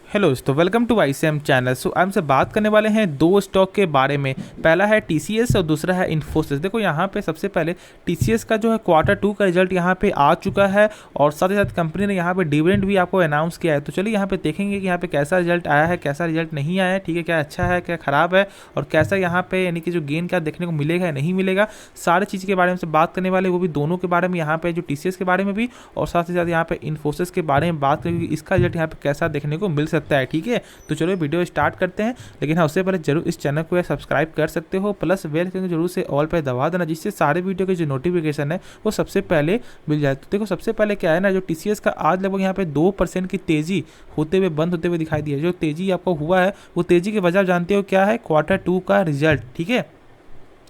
Hello दोस्तों, welcome to ICM channel. सो हमसे बात करने वाले हैं दो स्टॉक के बारे में। पहला है TCS और दूसरा है इन्फोसिस। देखो यहाँ पे सबसे पहले TCS का जो है Q2 का रिजल्ट यहाँ पे आ चुका है और साथ ही साथ कंपनी ने यहाँ पे डिविडेंड भी आपको अनाउंस किया है। तो चलिए यहाँ पे देखेंगे कि यहाँ पे कैसा रिजल्ट आया है, कैसा रिजल्ट नहीं आया है, ठीक है, क्या अच्छा है क्या ख़राब है और कैसा यहाँ पे यानी कि जो गेन क्या देखने को मिलेगा या नहीं मिलेगा, सारी चीज़ के बारे में से बात करने वाले, वो भी दोनों के बारे में, यहाँ पे जो TCS के बारे में भी और साथ ही साथ यहाँ पे इन्फोसिस के बारे में बात करेंगे, इसका रिजल्ट यहाँ पे कैसा देखने को मिल सकता है। ठीक है, तो चलो वीडियो स्टार्ट करते हैं। लेकिन हाँ, उससे पहले जरूर इस चैनल को सब्सक्राइब कर सकते हो, प्लस बेल आइकन जरूर से ऑल पर दबा देना, जिससे सारे वीडियो के जो नोटिफिकेशन है वो सबसे पहले मिल जाए। तो देखो सबसे पहले क्या है ना, जो TCS का आज लगभग यहाँ पे 2% की तेजी होते हुए बंद होते हुए दिखाई दी है। जो तेजी आपको हुआ है वो तेजी की वजह जानते हो क्या है? Q2 का रिजल्ट। ठीक है,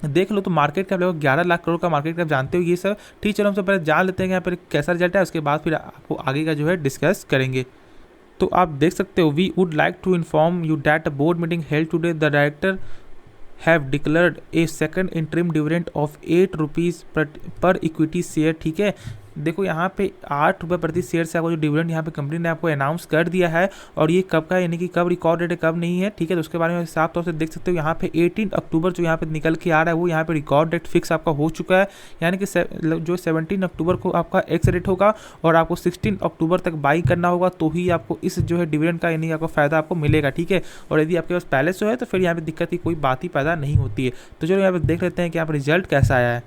देख लो तो मार्केट कैप लगभग 11 लाख करोड़ का मार्केट कैप जानते हो ये सब। ठीक, चलो हम सब पहले जान लेते हैं कि यहाँ पर कैसा रिजल्ट है, उसके बाद फिर आपको आगे का जो है डिस्कस करेंगे। तो आप देख सकते हो, we would like to inform you that a board meeting held today the director have declared a second interim dividend of 8 rupees per equity share. ठीक है, देखो यहाँ पे 8 रुपये प्रति शेयर से आपको जो डिविडेंड यहाँ पे कंपनी ने आपको अनाउंस कर दिया है, और ये कब का, यानी कि कब रिकॉर्ड डेट है कब नहीं है। ठीक है, तो उसके बारे में साफ तौर से देख सकते हो यहाँ पे 18 अक्टूबर जो यहाँ पे निकल के आ रहा है वो यहाँ पे रिकॉर्ड डेट फिक्स आपका हो चुका है। यानी कि जो 17 अक्टूबर को आपका एक्स रेट होगा और आपको 16 अक्टूबर तक बाई करना होगा, तो ही आपको इस जो है डिविडेंड का यानी आपको फ़ायदा आपको मिलेगा। ठीक है, और यदि आपके पास पहले से है तो फिर यहाँ पे दिक्कत की कोई बात ही पैदा नहीं होती है। तो चलो यहाँ पे देख लेते हैं कि यहाँ पर रिजल्ट कैसा आया है।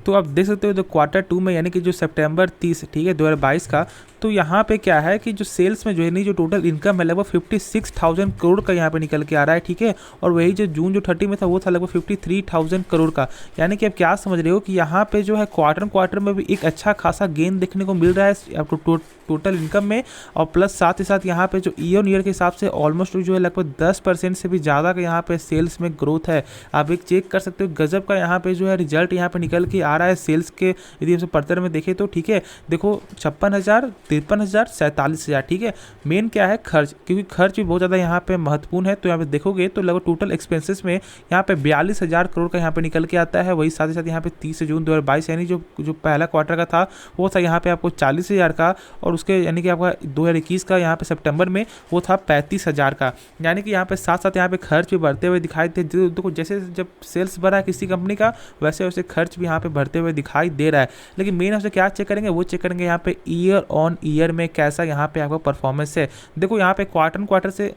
तो आप देख सकते हो जो Q2 में यानी कि जो सितंबर 30, ठीक है, 2022 का, तो यहाँ पे क्या है कि जो सेल्स में जो है नहीं, जो टोटल इनकम है लगभग 56,000 करोड़ का यहाँ पे निकल के आ रहा है। ठीक है, और वही जो जून जो 30 में था वो था लगभग 53,000 करोड़ का। यानी कि आप क्या समझ रहे हो कि यहाँ पे जो है क्वार्टर में भी एक अच्छा खासा गेन देखने को मिल रहा है आपको टोटल इनकम में, और प्लस साथ ही साथ यहाँ पे जो ईयर के हिसाब से ऑलमोस्ट जो है लगभग 10% से भी ज़्यादा का यहाँ पे सेल्स में ग्रोथ है। आप एक चेक कर सकते हो, गजब का यहाँ पे जो है रिजल्ट यहाँ पे निकल के आ रहा है सेल्स के, यदि हम पर्तर में देखें तो। ठीक है, देखो 56,000, 53,000, 47,000। ठीक है, मेन क्या है खर्च, क्योंकि खर्च भी बहुत ज़्यादा यहाँ पे महत्वपूर्ण है। तो यहाँ पे देखोगे तो लगभग टोटल एक्सपेंसेस में यहाँ पे 42,000 करोड़ का यहाँ पे निकल के आता है। वही साथ ही साथ यहाँ पे 30 जून 2022 यानी जो पहला क्वार्टर का था वो था यहाँ पे आपको 40,000 का, और उसके यानी कि आपका 2021 का यहाँ पे सितंबर में वो था 35,000 का। यानी कि यहाँ पे साथ साथ यहाँ पे खर्च भी बढ़ते हुए दिखाई दे। देखो जैसे जब सेल्स बढ़ा है किसी कंपनी का, वैसे वैसे खर्च भी यहाँ पे बढ़ते हुए दिखाई दे रहा है। लेकिन मेन हमसे क्या चेक करेंगे, वो चेक करेंगे यहाँ पे ईयर ऑन ईयर में कैसा यहाँ पे आपका परफॉर्मेंस है। देखो यहाँ पे क्वार्टर से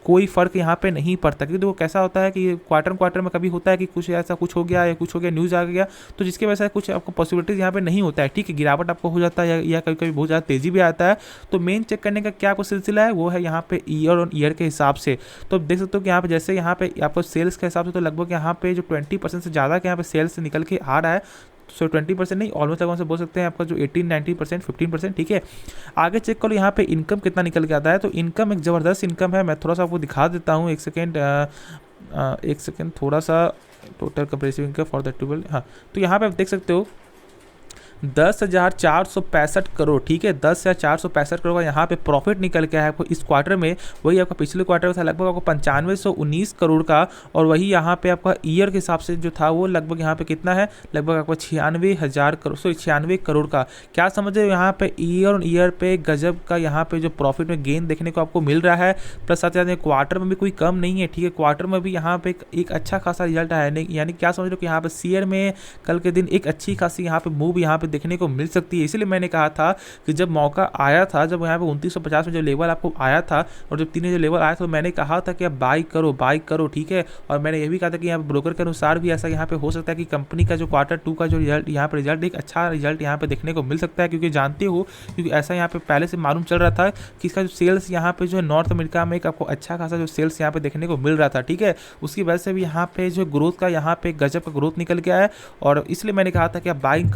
कोई फ़र्क यहाँ पे नहीं पड़ता, क्योंकि देखो कैसा होता है कि क्वार्टर में कभी होता है कि कुछ ऐसा कुछ हो गया या कुछ हो गया, न्यूज़ आ गया, तो जिसकी वजह से कुछ आपको पॉसिबिलिटीज़ यहाँ पे नहीं होता है। ठीक है, गिरावट आपको हो जाता है या कभी कभी बहुत ज़्यादा तेज़ी भी आता है। तो मेन चेक करने का क्या आपको सिलसिला है, वो है यहाँ पे ईयर ऑन ईयर के हिसाब से। तो देख सकते हो कि यहाँ पे जैसे यहाँ पे आपको सेल्स के हिसाब से तो लगभग यहाँ पे जो 20% से ज़्यादा के यहाँ पे सेल्स निकल के आ रहा है। सो 20% नहीं, ऑलमोस्ट लगभग से बोल सकते हैं आपका जो 18-19%, 15%। ठीक है, आगे चेक करो यहाँ पे इनकम कितना निकल के आता है। तो इनकम एक ज़बरदस्त इनकम है, मैं थोड़ा सा आपको दिखा देता हूँ। एक सेकेंड थोड़ा सा total compressive income for the tubal. हाँ, तो यहाँ पे आप देख सकते हो 10,465 करोड़। ठीक है, 10,465 करोड़ का यहाँ पे प्रॉफिट निकल के आया आपको इस क्वार्टर में। वही आपका पिछले क्वार्टर में था लगभग आपको 9519 करोड़ का, और वही यहाँ पे आपका ईयर के हिसाब से जो था वो लगभग यहाँ पे कितना है, लगभग आपको 96,000 करोड़, 96 करोड़ का। क्या समझ रहे हो, यहाँ पे ईयर ऑन ईयर पे गजब का यहाँ पे जो प्रॉफिट में गेन देखने को आपको मिल रहा है। प्लस साथ ही साथ क्वार्टर में भी कोई कम नहीं है। ठीक है, क्वार्टर में भी यहाँ पे एक अच्छा खासा रिजल्ट आया है। यानी क्या समझ रहे हो कि यहाँ पे शेयर में कल के दिन एक अच्छी खासी यहाँ पे मूव यहाँ पे देखने को मिल सकती है। इसलिए मैंने कहा था कि जब मौका आया था, जब यहाँ पे 2950 में जो लेवल आपको आया था और जब 3 जो लेवल आया था, तो मैंने कहा था कि आप बाई करो। ठीक है, और मैंने ये भी कहा था कि यहाँ पे ब्रोकर के अनुसार भी ऐसा यहाँ पे हो सकता है कि कंपनी का जो Q2 का जो रिजल्ट यहाँ पे एक अच्छा रिजल्ट यहाँ पे देखने को मिल सकता है। क्योंकि जानते हो, क्योंकि ऐसा यहाँ पे पहले से मालूम चल रहा था कि इसका जो सेल्स यहाँ पे जो है नॉर्थ अमेरिका में एक आपको अच्छा खासा जो सेल्स यहाँ पे देखने को मिल रहा था। ठीक है, उसकी वजह से भी यहाँ पे जो ग्रोथ का यहाँ पे गजब का ग्रोथ निकल के आया है, और इसलिए मैंने कहा था कि आप बाइंग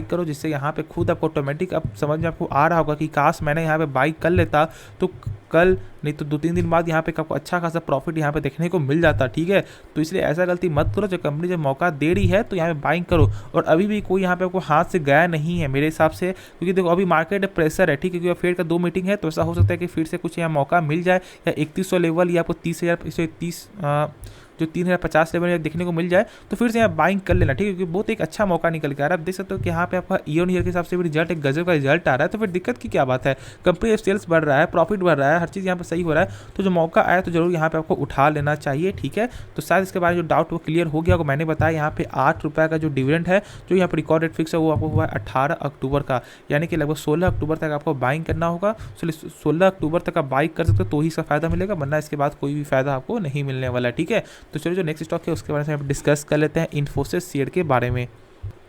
करो, जिससे यहाँ पे खुद आपको ऑटोमेटिक अब समझ में आपको आ रहा होगा कि काश मैंने यहाँ पे बाई कर लेता तो कल नहीं तो 2-3 दिन बाद यहाँ पे आपको अच्छा खासा प्रॉफिट यहाँ पे देखने को मिल जाता। ठीक है, तो इसलिए ऐसा गलती मत करो। जो कंपनी जब मौका दे रही है तो यहाँ पे बाइंग करो, और अभी भी कोई यहाँ पे आपको हाथ से गया नहीं है मेरे हिसाब से, क्योंकि देखो अभी मार्केट प्रेशर है। ठीक है, क्योंकि फेड का 2 मीटिंग है, तो ऐसा हो सकता है कि फिर से कुछ यहाँ मौका मिल जाए, या 3100 लेवल या आपको 30,000 जो 3050 लेवल में देखने को मिल जाए तो फिर से यहाँ बाइंग कर लेना, ठीक है, क्योंकि बहुत एक अच्छा मौका निकल के आ रहा है। आप देख सकते हो कि यहाँ पे आपका ईयर ऑन ईयर के हिसाब से भी रिजल्ट एक गजब का रिजल्ट आ रहा है, तो फिर दिक्कत की क्या बात है। कंपनी सेल्स बढ़ रहा है, प्रॉफिट बढ़ रहा है, हर चीज़ यहाँ पे सही हो रहा है, तो जो मौका आया तो जरूर यहाँ पे आपको उठा लेना चाहिए, ठीक है। तो शायद इसके बारे में जो डाउट वो क्लियर हो गया होगा। मैंने बताया यहाँ पे 8 रुपये का जो डिविडेंड है, जो यहाँ पे रिकॉर्ड रेट फिक्स है, वो आपको हुआ है 18 अक्टूबर का, यानी कि लगभग 16 अक्टूबर तक आपको बाइंग करना होगा। 16 अक्टूबर तक आप बाइंग कर सकते हो तो ही इसका फायदा मिलेगा, वरना इसके बाद कोई भी फायदा आपको नहीं मिलने वाला है, ठीक है। तो चलिए जो नेक्स्ट स्टॉक है उसके बारे में हम डिस्कस कर लेते हैं, इन्फोसिस शेयर के बारे में।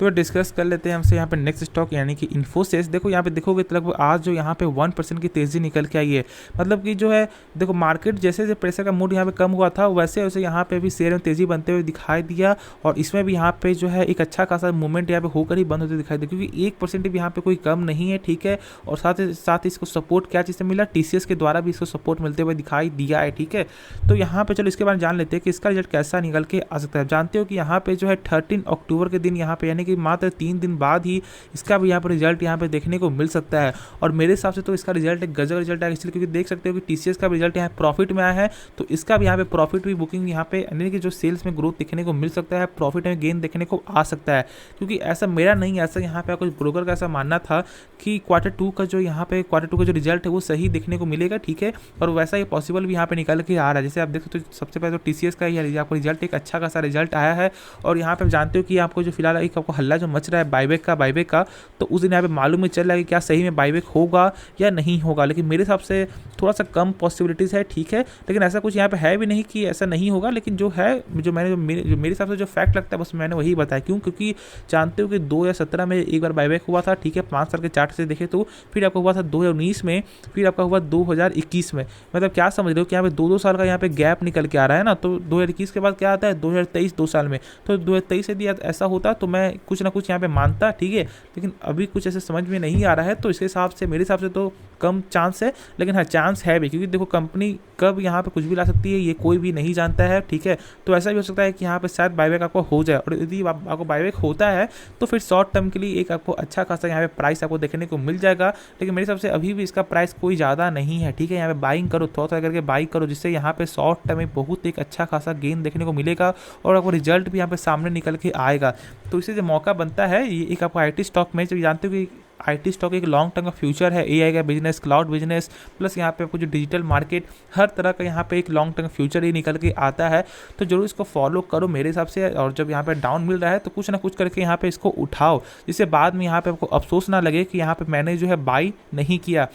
तो डिस्कस कर लेते हैं हमसे यहाँ पे नेक्स्ट स्टॉक यानी कि इन्फोसिस। देखो यहाँ पे देखोगे तो लगभग आज जो यहाँ पे 1% की तेज़ी निकल के आई है, मतलब कि जो है देखो मार्केट जैसे जैसे प्रेशर का मूड यहाँ पे कम हुआ था वैसे वैसे यहाँ पे भी शेयर में तेज़ी बनते हुए दिखाई दिया, और इसमें भी यहाँ पे जो है एक अच्छा खासा मूवमेंट यहाँ पे होकर ही बंद होते दिखाई दिया, क्योंकि 1% भी यहाँ पे कोई कम नहीं है, ठीक है। और साथ ही इसको सपोर्ट क्या चीज़ से मिला, TCS के द्वारा भी इसको सपोर्ट मिलते हुए दिखाई दिया है, ठीक है। तो यहाँ पे चलो इसके बारे में जान लेते हैं कि इसका रिजल्ट कैसा निकल के आ सकता है। जानते हो कि यहाँ पे जो है 13 अक्टूबर के दिन यहाँ पे यानी कि मात्र 3 दिन बाद ही इसका भी यहाँ पर रिजल्ट यहाँ पे देखने को मिल सकता है, और मेरे हिसाब से तो इसका रिजल्ट एक गजब रिजल्ट है, इसलिए क्योंकि देख सकते हो कि TCS का रिजल्ट यहाँ प्रॉफिट में आया है, तो इसका भी यहाँ पे प्रॉफिट भी बुकिंग यहाँ पे यानी कि जो सेल्स में ग्रोथ देखने को मिल सकता है, प्रॉफिट में गेन देखने को आ सकता है। क्योंकि ऐसा मेरा नहीं, ऐसा यहाँ पे कुछ ब्रोकर का ऐसा मानना था कि Q2 का जो यहाँ पे Q2 का जो रिजल्ट है वो सही देखने को मिलेगा, ठीक है। और वैसा ही पॉसिबल भी यहाँ पे निकल के आ रहा है। जैसे आप देख सकते हो सबसे पहले तो TCS का ही आपको रिजल्ट एक अच्छा खासा रिजल्ट आया है, और यहाँ पे जानते हो कि आपको जो फिलहाल एक आपको हल्ला जो मच रहा है बाईबैक का, तो उस दिन यहाँ पे मालूम नहीं चल रहा है कि क्या सही में बाईबैक होगा या नहीं होगा, लेकिन मेरे हिसाब से थोड़ा सा कम पॉसिबिलिटीज़ है, ठीक है। लेकिन ऐसा कुछ यहाँ पे है भी नहीं कि ऐसा नहीं होगा, लेकिन जो है जो मेरे हिसाब से जो फैक्ट लगता है बस मैंने वही बताया। क्यों? क्योंकि जानते हो कि 2017 में एक बार बाईबैक हुआ था, ठीक है, 5 साल के चार्ट से देखे तो, फिर आपका हुआ था 2019 में, फिर आपका हुआ 2021 में। मतलब क्या समझ रहे हो कि यहाँ पे 2-2 साल का यहाँ पे गैप निकल के आ रहा है ना, तो 2021 के बाद क्या आता है 2023, 2 साल में, तो 2023 यदि ऐसा होता तो मैं कुछ ना कुछ यहाँ पे मानता, ठीक है। लेकिन अभी कुछ ऐसे समझ में नहीं आ रहा है, तो इसके हिसाब से मेरे हिसाब से तो कम चांस है, लेकिन हाँ चांस है भी, क्योंकि देखो कंपनी कब यहाँ पे कुछ भी ला सकती है ये कोई भी नहीं जानता है, ठीक है। तो ऐसा भी हो सकता है कि यहाँ पे शायद बाईबैक आपको हो जाए, और यदि आपको बाईबैक होता है तो फिर शॉर्ट टर्म के लिए एक आपको अच्छा खासा यहाँ पे प्राइस आपको देखने को मिल जाएगा, लेकिन मेरे हिसाब से अभी भी इसका प्राइस कोई ज़्यादा नहीं है, ठीक है। यहाँ पे बाइंग करो, थोड़ा करके बाई करो, जिससे यहाँ पे शॉर्ट टर्म में बहुत एक अच्छा खासा गेन देखने को मिलेगा, और आपको रिजल्ट भी यहाँ पे सामने निकल के आएगा। तो इससे जो मौका बनता है ये एक आपको IT स्टॉक में, जब जानते हो कि IT स्टॉक एक लॉन्ग टर्म का फ्यूचर है, AI का बिजनेस, क्लाउड बिजनेस, प्लस यहाँ पे आपको जो डिजिटल मार्केट, हर तरह का यहाँ पे एक लॉन्ग टर्म फ्यूचर ही निकल के आता है। तो जरूर इसको फॉलो करो मेरे हिसाब से, और जब यहाँ पे डाउन मिल रहा है तो कुछ ना कुछ करके यहाँ पे इसको उठाओ, जिससे बाद में यहाँ पे आपको अफसोस ना लगे कि यहाँ पे मैंने जो है बाई नहीं किया।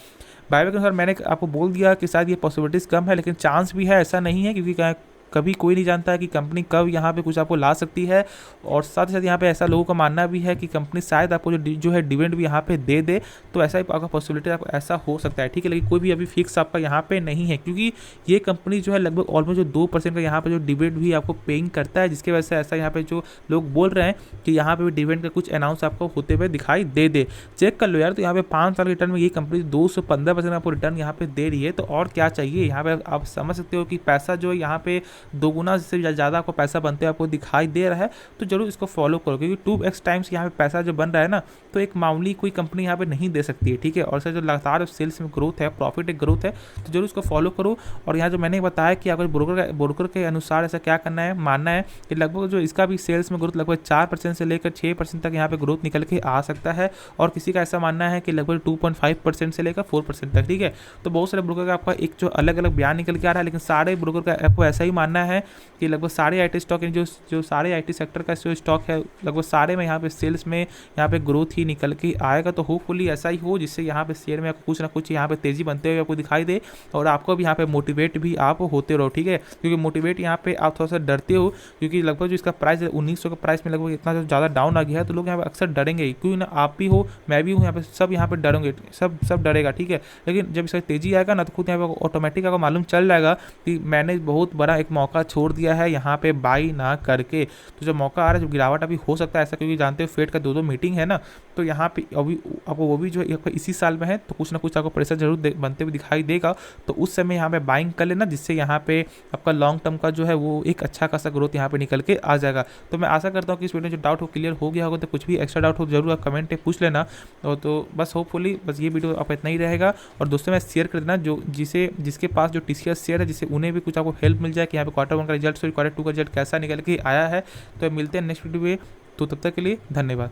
बाईबैक के अनुसार मैंने आपको बोल दिया कि शायद ये पॉसिबिलिटीज़ कम है, लेकिन चांस भी है, ऐसा नहीं है, क्योंकि कभी कोई नहीं जानता है कि कंपनी कब यहाँ पे कुछ आपको ला सकती है। और साथ ही साथ यहाँ पे ऐसा लोगों का मानना भी है कि कंपनी शायद आपको जो है डिविडेंड भी यहाँ पे दे दे, तो ऐसा ही आपका पॉसिबिलिटी आपको ऐसा हो सकता है, ठीक है। लेकिन कोई भी अभी फिक्स आपका यहाँ पे नहीं है, क्योंकि ये कंपनी जो है लगभग ऑलमोस्ट जो 2% का यहाँ पे जो डिविडेंड भी आपको पेइंग करता है, जिसकी वजह से ऐसा यहाँ पे जो लोग बोल रहे हैं कि यहाँ पे भी डिविडेंड का कुछ अनाउंस आपको होते हुए दिखाई दे। चेक कर लो यार, तो यहाँ पे 5 साल के रिटर्न में ये कंपनी 215% आपको रिटर्न यहाँ पे दे रही है, तो और क्या चाहिए। यहाँ पे आप समझ सकते हो कि पैसा जो है यहाँ पे 2 गुना से ज़्यादा आपको पैसा बनते हुए आपको दिखाई दे रहा है। तो जरूर इसको फॉलो करो, क्योंकि 2x टाइम्स यहाँ पे पैसा जो बन रहा है ना, तो एक मामूली कोई कंपनी यहाँ पे नहीं दे सकती है, ठीक है। और सर जो लगातार सेल्स में ग्रोथ है, प्रॉफिट एक ग्रोथ है, तो जरूर इसको फॉलो करो। और यहाँ जो मैंने बताया कि अगर ब्रोकर के अनुसार ऐसा क्या करना है, मानना है कि लगभग जो इसका भी सेल्स में ग्रोथ लगभग 4% से लेकर 6% तक यहाँ पे ग्रोथ निकल के आ सकता है, और किसी का ऐसा मानना है कि लगभग 2.5% से लेकर 4% तक, ठीक है। तो बहुत सारे ब्रोकर का आपका एक जो अलग अलग बयान निकल के आ रहा है, लेकिन सारे ब्रोकर का आपको ऐसा ही मानना है कि लगभग सारे IT स्टॉक जो सारे IT सेक्टर का जो स्टॉक है लगभग सारे में यहाँ पे सेल्स में यहाँ पे ग्रोथ ही निकल के आएगा। तो होपफुली ऐसा ही हो, जिससे यहाँ पे शेयर में आपको कुछ ना कुछ यहाँ पे तेजी बनते हुए आपको दिखाई दे, और आपको भी यहाँ पे मोटिवेट भी आप होते रहो, ठीक है। क्योंकि मोटिवेट यहाँ पे आप थोड़ा सा डरते हो, क्योंकि लगभग जो इसका प्राइस है 1900 का प्राइस में लगभग इतना ज़्यादा डाउन आ गया है, तो लोग यहाँ पे अक्सर डरेंगे, क्योंकि ना आप भी हो, मैं भी हूँ, यहाँ पे सब यहाँ पे डरेंगे, सब डरेगा, ठीक है। लेकिन जब इसका तेजी आएगा ना, तो खुद यहाँ पे ऑटोमेटिक आपको मालूम चल जाएगा कि मैंने बहुत बड़ा एक मौका छोड़ दिया है यहाँ पे बाई ना करके। तो जब मौका आ रहा है, जब गिरावट अभी हो सकता है ऐसा, क्योंकि जानते हो फेड का 2 मीटिंग है ना, तो यहाँ पे अभी आपको वो भी जो है इसी साल में है, तो कुछ ना कुछ आपको प्रेशर जरूर बनते हुए दिखाई देगा। तो उस समय यहाँ पे बाइंग कर लेना, जिससे यहाँ पे आपका लॉन्ग टर्म का जो है वो एक अच्छा खासा ग्रोथ यहाँ पे निकल के आ जाएगा। तो मैं आशा करता हूँ कि इस वीडियो में जो डाउट हो क्लियर हो गया होगा। तो कुछ भी एक्स्ट्रा डाउट हो जरूर आप कमेंट पे पूछ लेना। तो बस होपफुली बस ये वीडियो आपका इतना ही रहेगा। और दोस्तों में शेयर कर देना जो जिसके पास जो TCS शेयर है, जिससे उन्हें भी कुछ आपको हेल्प मिल जाए कि यहाँ पे Q1 का रिजल्ट, सॉरी Q2 का रिजल्ट कैसा निकल के आया है। तो मिलते हैं नेक्स्ट वीडियो में, तो तब तक के लिए धन्यवाद।